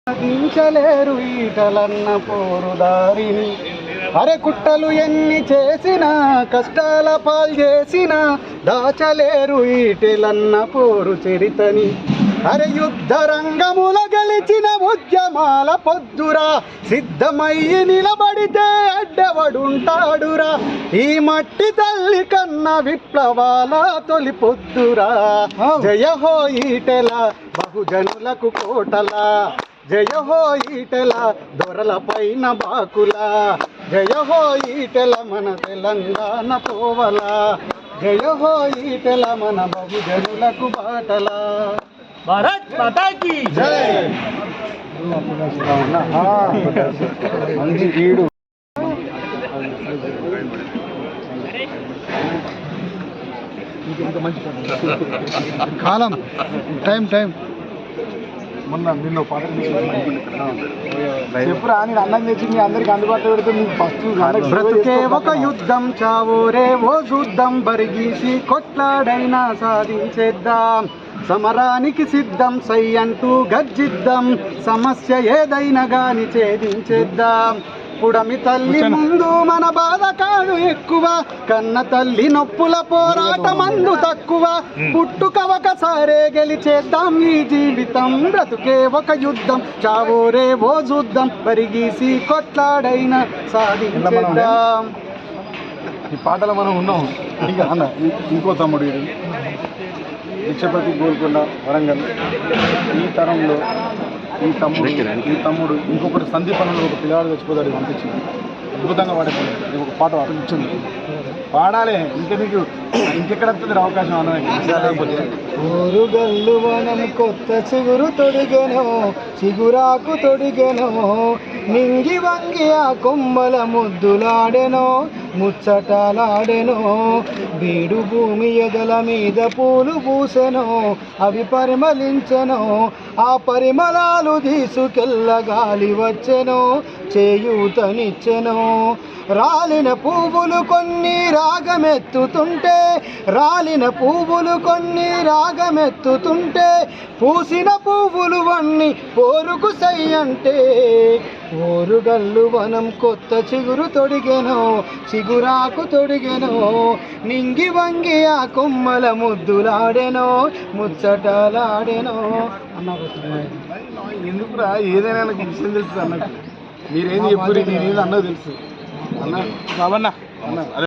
సాధించలేరు ఈటలన్న పోరుదారిని. అరే కుట్రలు ఎన్ని చేసినా కష్టాల పాలు చేసినా దాచలేరు ఈటెలన్న పోరు చరితని. అరే యుద్ధ రంగముల గెలిచిన ఉద్యమాల పొద్దురా, సిద్ధమయ్యి నిలబడితే అడ్డవడుంటాడురా. ఈ మట్టి తల్లి కన్న విప్లవాల తొలి పొద్దురా. జయ హో ఈటెల బహుజనులకు కోటలా, జయ హో ఈటెల దొరల పైన బాకులా, జయ హో ఈటెల మన తెలంగాణ పోవలా, జయ హో ఈటెల మన బహుజనులకు బాటలా. భారత్ మాతా కీ జై. మంచి వీడు కాలం టైం మొన్న నిన్న చెప్పురా నేను అన్నం తెచ్చి మీ అందరికి అందుబాటులో పెడితే మీకు ఫస్ట్ బ్రతుకే ఒక యుద్ధం చావోరే ఓ చూద్దాం, బరిగీసి కొట్లాడైనా సాధించేద్దాం. సమరానికి సిద్ధం సై అంటూ గర్జిద్దాం, సమస్య ఏదైనా గాని ఛేదించేద్దాం. పుడమి తల్లి ముందు మన బాధ కాదు ఎక్కువ, కన్న తల్లి నొప్పుల పోరాటమందు తక్కువ. పుట్టుక ఒకసారే గెలిచేద్దాం ఈ జీవితం, బ్రతుకే ఒక యుద్ధం చావోరే ఓ చూద్దాం, పరిగీసి కొట్లాడైనా సాధించేద్దాం. ఈ పాటలో మనం ఉన్నాం. ఇంకా అన్న ఇంకో తమ్ముడు విక్షపతి గోల్కొండ వరంగల్. ఈ తరంలో ఈ తమ్ముడు ఇంకొకటి సందీపంలో ఒక పిల్లవాడు చచ్చిపోతాడు పంపించింది. అద్భుతంగా పాడేది ఒక పాట ఇచ్చింది, పాడాలి. నీకు ఇంకెక్కడ వస్తుంది అవకాశం అన్నది. ఊరుగల్లు వనం కొత్త చిగురు తొడిగెనో, చిగురాకు తొడిగెనో, నింగి వంగి ఆ కొమ్మల ముద్దులాడెనో, ముచ్చటాలాడెనో. బీడు భూమి ఎదల మీద పూలు పూసెనో, అవి పరిమళించెనో, ఆ పరిమళాలు తీసుకెళ్ళ గాలి వచ్చెనో, చేయూతనిచ్చెనో. రాలిన పువ్వులు కొన్ని రాగమెత్తుతుంటే, రాలిన పువ్వులు కొన్ని రాగమెత్తుతుంటే, పూసిన పువ్వులు వన్ని పోరుకు సై అంటే. ఓరుగల్లు వనం కొత్త చిగురు తొడిగెనో, చిగురాకు తొడిగెనో, నింగి వంగి ఆ కొమ్మల ముద్దులాడెనో, ముచ్చటలాడెనో అన్నారు. ఎందుకురా ఏదైనా నాకు విషయం తెలుసు అన్నట్టు. మీరేం చెప్పారు, నేనేది అన్నది తెలుసు అన్న.